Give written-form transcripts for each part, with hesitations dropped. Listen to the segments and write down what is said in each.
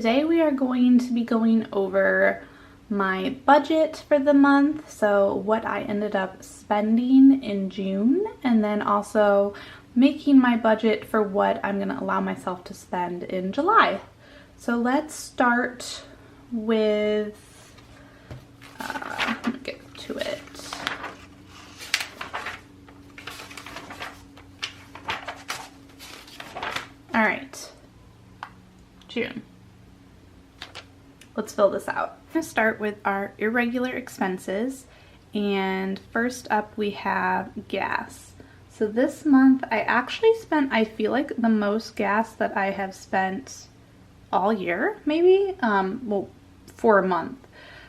Today we are going to be going over my budget for the month, so what I ended up spending in June, and then also making my budget for what I'm going to allow myself to spend in July. So let's start with, let me get to it. All right, June. Let's fill this out. I'm going to start with our irregular expenses, and first up we have gas. So this month I actually spent, I feel like, the most gas that I have spent all year, maybe, well, for a month.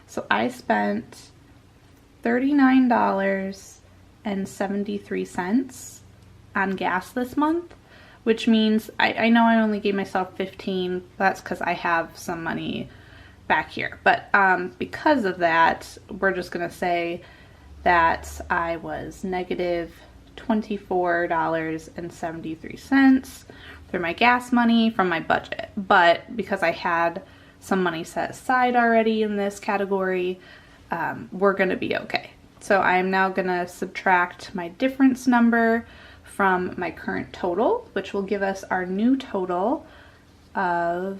So I spent $39.73 on gas this month, which means I know I only gave myself 15, that's because I have some money back here, but because of that, we're just gonna say that I was negative $24.73 through my gas money from my budget. But because I had some money set aside already in this category, we're gonna be okay. So I'm now gonna subtract my difference number from my current total, which will give us our new total of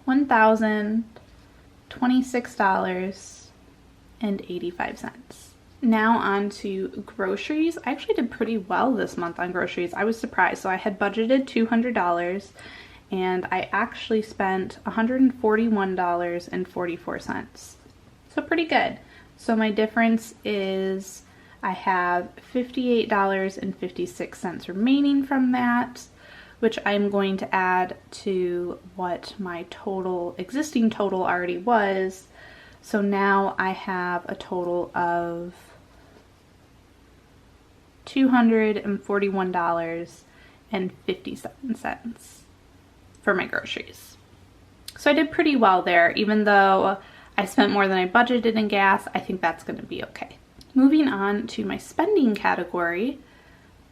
$1,026.85. Now on to groceries. I actually did pretty well this month on groceries. I was surprised. So I had budgeted $200 and I actually spent $141.44. So pretty good. So my difference is I have $58.56 remaining from that, which I'm going to add to what my existing total already was. So now I have a total of $241.57 for my groceries. So I did pretty well there, even though I spent more than I budgeted in gas. I think that's going to be okay. Moving on to my spending category,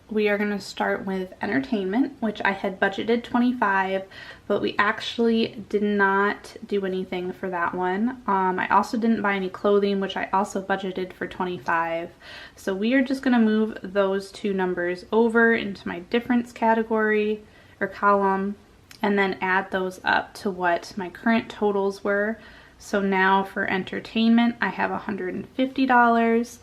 we are going to start with entertainment, which I had budgeted $25, but we actually did not do anything for that one. I also didn't buy any clothing, which I also budgeted for $25. So we are just going to move those two numbers over into my difference category or column, and then add those up to what my current totals were. So now for entertainment, I have $150.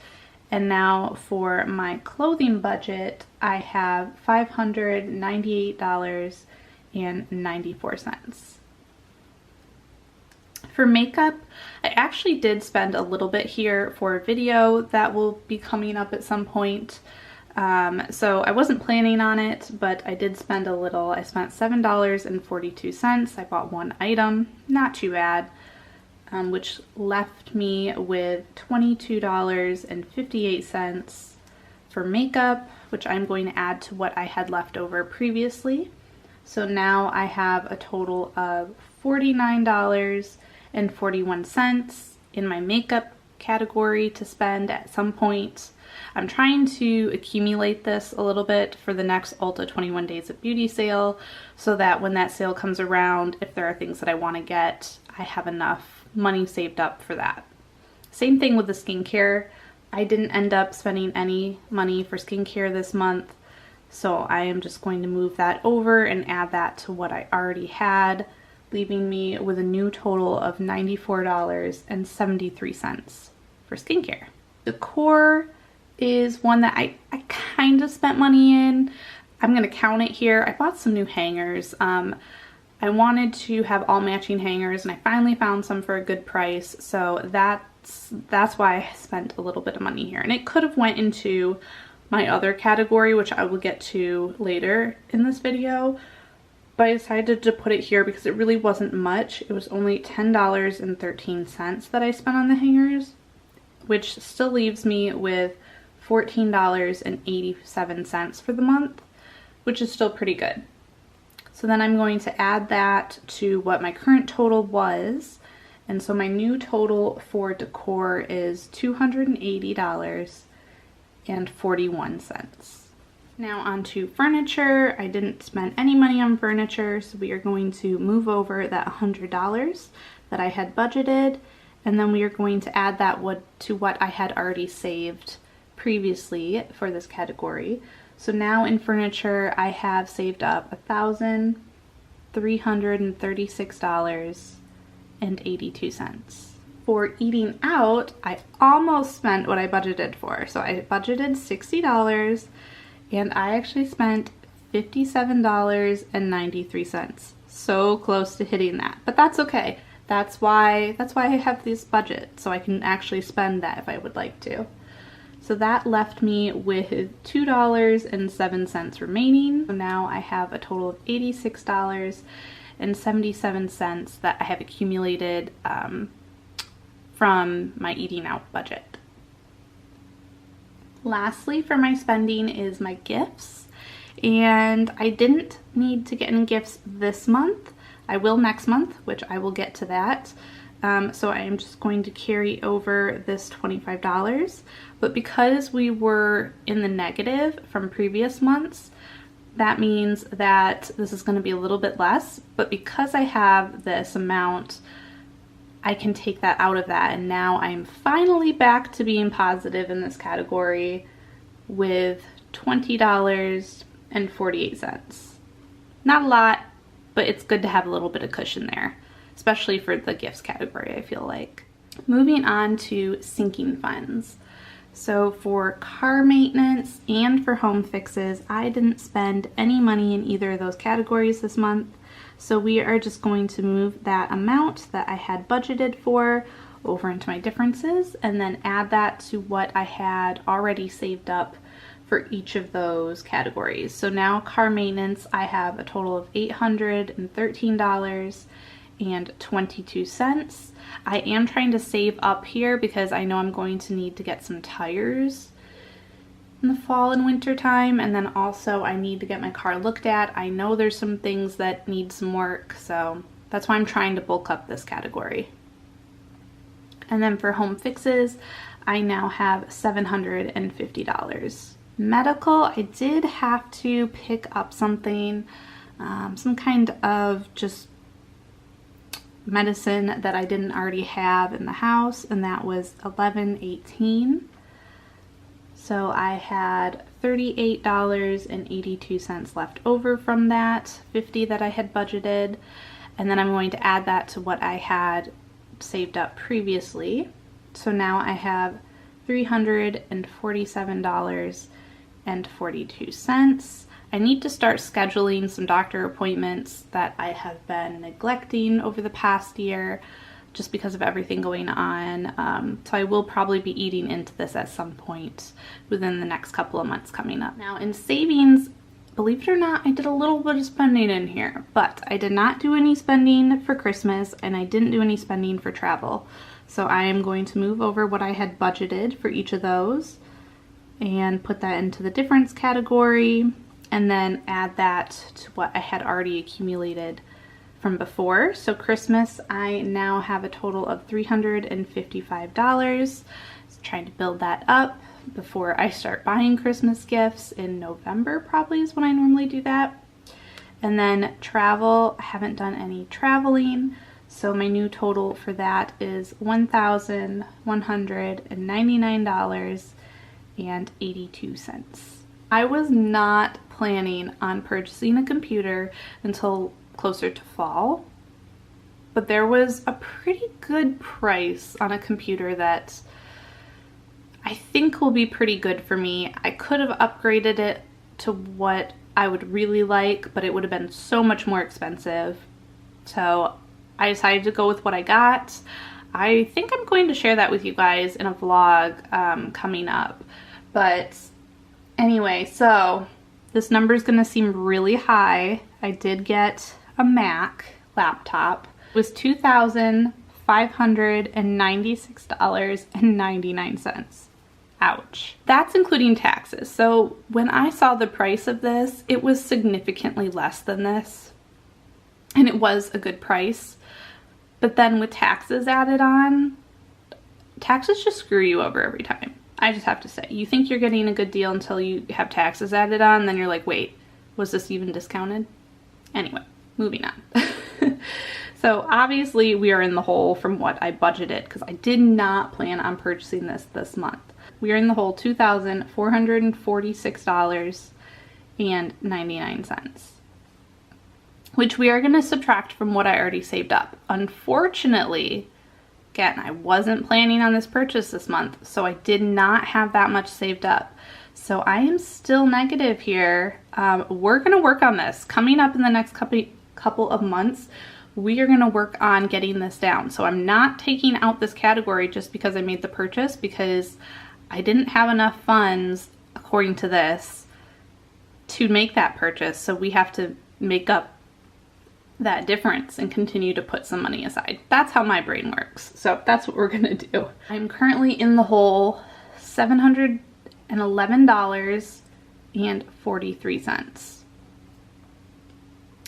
And now for my clothing budget, I have $598.94. For makeup, I actually did spend a little bit here for a video that will be coming up at some point. So I wasn't planning on it, but I did spend a little. I spent $7.42. I bought one item, not too bad. Which left me with $22.58 for makeup, which I'm going to add to what I had left over previously. So now I have a total of $49.41 in my makeup category to spend at some point. I'm trying to accumulate this a little bit for the next Ulta 21 Days of Beauty sale, so that when that sale comes around, if there are things that I want to get, I have enough money saved up for that. Same thing with the skincare. I didn't end up spending any money for skincare this month, so I am just going to move that over and add that to what I already had, leaving me with a new total of $94.73 for skincare. Decor is one that I kind of spent money in. I'm going to count it here. I bought some new hangers. I wanted to have all matching hangers, and I finally found some for a good price, so that's why I spent a little bit of money here. And it could have went into my other category, which I will get to later in this video, but I decided to put it here because it really wasn't much. It was only $10.13 that I spent on the hangers, which still leaves me with $14.87 for the month, which is still pretty good. So then I'm going to add that to what my current total was. And so my new total for decor is $280.41. Now on to furniture. I didn't spend any money on furniture, so we are going to move over that $100 that I had budgeted, and then we are going to add that to what I had already saved previously for this category. So now in furniture, I have saved up $1,336.82. For eating out, I almost spent what I budgeted for. So I budgeted $60 and I actually spent $57.93. So close to hitting that, but that's okay. That's why I have this budget, so I can actually spend that if I would like to. So that left me with $2.07 remaining. So now I have a total of $86.77 that I have accumulated from my eating out budget. Lastly, for my spending is my gifts, and I didn't need to get any gifts this month. I will next month, which I will get to that. So I am just going to carry over this $25, but because we were in the negative from previous months, that means that this is going to be a little bit less, but because I have this amount, I can take that out of that, and now I'm finally back to being positive in this category with $20.48. Not a lot, but it's good to have a little bit of cushion there, especially for the gifts category, I feel like. Moving on to sinking funds. So for car maintenance and for home fixes, I didn't spend any money in either of those categories this month. So we are just going to move that amount that I had budgeted for over into my differences and then add that to what I had already saved up for each of those categories. So now car maintenance, I have a total of $813.22. I am trying to save up here because I know I'm going to need to get some tires in the fall and winter time, and then also I need to get my car looked at. I know there's some things that need some work, so that's why I'm trying to bulk up this category. And then for home fixes, I now have $750. Medical, I did have to pick up something, some kind of just medicine that I didn't already have in the house, and that was $11.18. So I had $38.82 left over from that $50 that I had budgeted, and then I'm going to add that to what I had saved up previously. So now I have $347.42. I need to start scheduling some doctor appointments that I have been neglecting over the past year just because of everything going on. So I will probably be eating into this at some point within the next couple of months coming up. Now in savings, believe it or not, I did a little bit of spending in here, but I did not do any spending for Christmas and I didn't do any spending for travel. So I am going to move over what I had budgeted for each of those and put that into the difference category, and then add that to what I had already accumulated from before. So Christmas, I now have a total of $355. Trying to build that up before I start buying Christmas gifts in November, probably is when I normally do that. And then travel, I haven't done any traveling, so my new total for that is $1,199.82. I was not planning on purchasing a computer until closer to fall, but there was a pretty good price on a computer that I think will be pretty good for me. I could have upgraded it to what I would really like, but it would have been so much more expensive. So I decided to go with what I got. I think I'm going to share that with you guys in a vlog coming up. But anyway, so this number is going to seem really high. I did get a Mac laptop. It was $2,596.99. Ouch. That's including taxes. So when I saw the price of this, it was significantly less than this. And it was a good price. But then with taxes added on, taxes just screw you over every time. I just have to say, you think you're getting a good deal until you have taxes added on, then you're like, wait, was this even discounted? Anyway, moving on. So obviously we are in the hole from what I budgeted because I did not plan on purchasing this month. We are in the hole $2,446.99, which we are going to subtract from what I already saved up. Unfortunately, again, I wasn't planning on this purchase this month, so I did not have that much saved up. So I am still negative here. We're going to work on this. Coming up in the next couple of months, we are going to work on getting this down. So I'm not taking out this category just because I made the purchase, because I didn't have enough funds, according to this, to make that purchase. So we have to make up that difference and continue to put some money aside. That's how my brain works. So that's what we're going to do. I'm currently in the hole $711.43.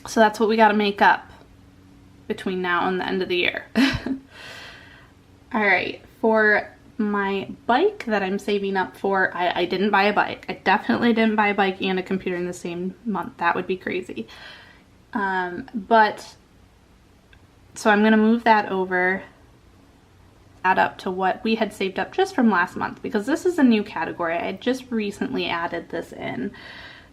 So that's what we got to make up between now and the end of the year. All right, for my bike that I'm saving up for, I didn't buy a bike. I definitely didn't buy a bike and a computer in the same month. That would be crazy. But so I'm going to move that over, add up to what we had saved up just from last month, because this is a new category. I just recently added this in.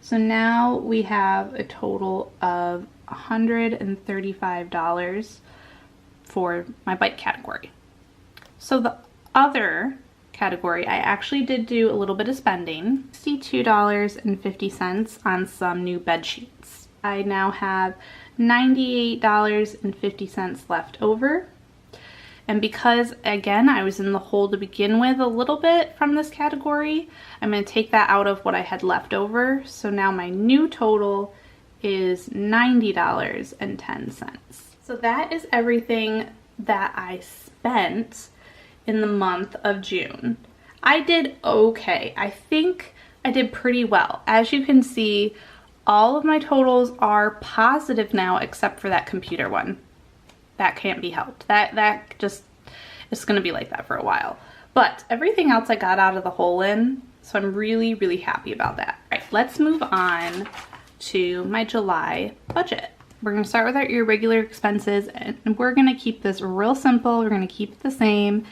So now we have a total of $135 for my bike category. So the other category, I actually did do a little bit of spending, $62.50 on some new bed sheets. I now have $98.50 left over. And because, again, I was in the hole to begin with a little bit from this category, I'm going to take that out of what I had left over. So now my new total is $90.10. So that is everything that I spent in the month of June. I did okay. I think I did pretty well. As you can see, all of my totals are positive now except for that computer one. That can't be helped. That just is going to be like that for a while. But everything else I got out of the hole in, so I'm really, really happy about that. All right, let's move on to my July budget. We're going to start with our irregular expenses, and we're going to keep this real simple. We're going to keep it the same.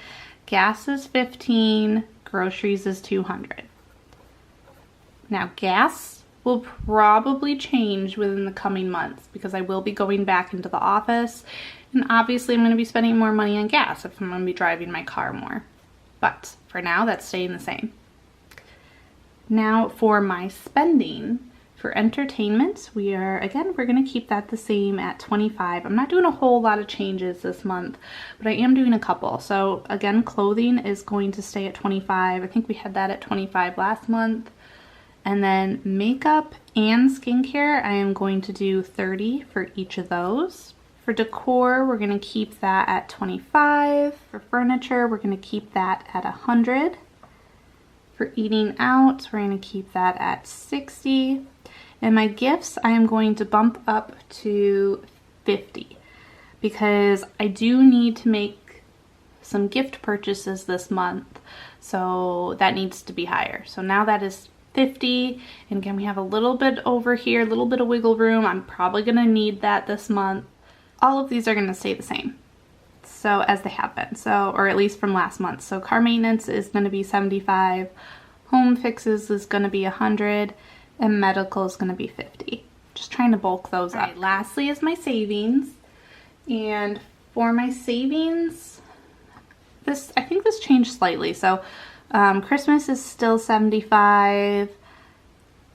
Gas is $15, groceries is $200. Now, gas will probably change within the coming months because I will be going back into the office, and obviously I'm going to be spending more money on gas if I'm going to be driving my car more. But for now, that's staying the same. Now for my spending, for entertainment, we're going to keep that the same at $25. I'm not doing a whole lot of changes this month, but I am doing a couple. So again, clothing is going to stay at $25. I think we had that at $25 last month. And then makeup and skincare, I am going to do $30 for each of those. For decor, we're going to keep that at $25. For furniture, we're going to keep that at $100. For eating out, we're going to keep that at $60. And my gifts, I am going to bump up to $50 because I do need to make some gift purchases this month. So that needs to be higher. So now that is $50. And again, we have a little bit over here, a little bit of wiggle room. I'm probably going to need that this month. All of these are going to stay the same. So as they have been, so, or at least from last month. So car maintenance is going to be $75, home fixes is going to be $100, and medical is going to be $50. Just trying to bulk those up. Right, lastly is my savings, and for my savings, I think this changed slightly. So Christmas is still $75,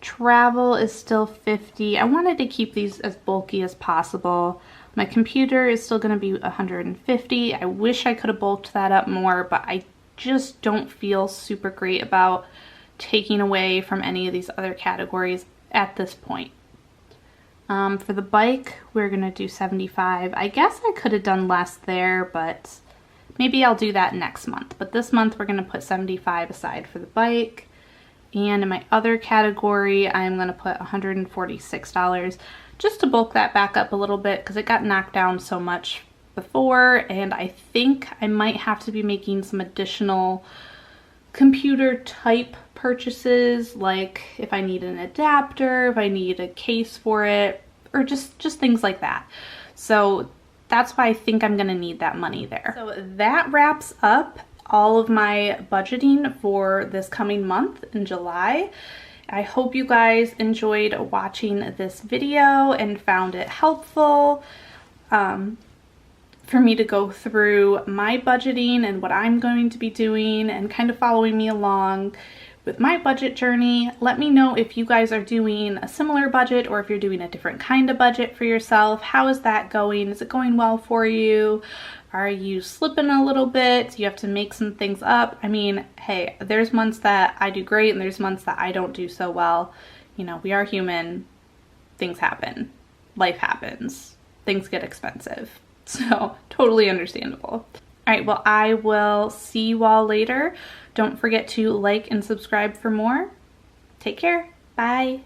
travel is still $50. I wanted to keep these as bulky as possible. My computer is still going to be $150. I wish I could have bulked that up more, but I just don't feel super great about taking away from any of these other categories at this point. For the bike, we're going to do $75. I guess I could have done less there, but maybe I'll do that next month. But this month, we're going to put $75 aside for the bike. And in my other category, I'm going to put $146. Just to bulk that back up a little bit because it got knocked down so much before, and I think I might have to be making some additional computer type purchases, like if I need an adapter, if I need a case for it, or just things like that. So that's why I think I'm gonna need that money there. So that wraps up all of my budgeting for this coming month in July. I hope you guys enjoyed watching this video and found it helpful for me to go through my budgeting and what I'm going to be doing and kind of following me along with my budget journey. Let me know if you guys are doing a similar budget or if you're doing a different kind of budget for yourself. How is that going? Is it going well for you? Are you slipping a little bit? Do you have to make some things up? I mean, hey, there's months that I do great and there's months that I don't do so well. You know, we are human. Things happen. Life happens. Things get expensive. So totally understandable. All right, well, I will see you all later. Don't forget to like and subscribe for more. Take care. Bye.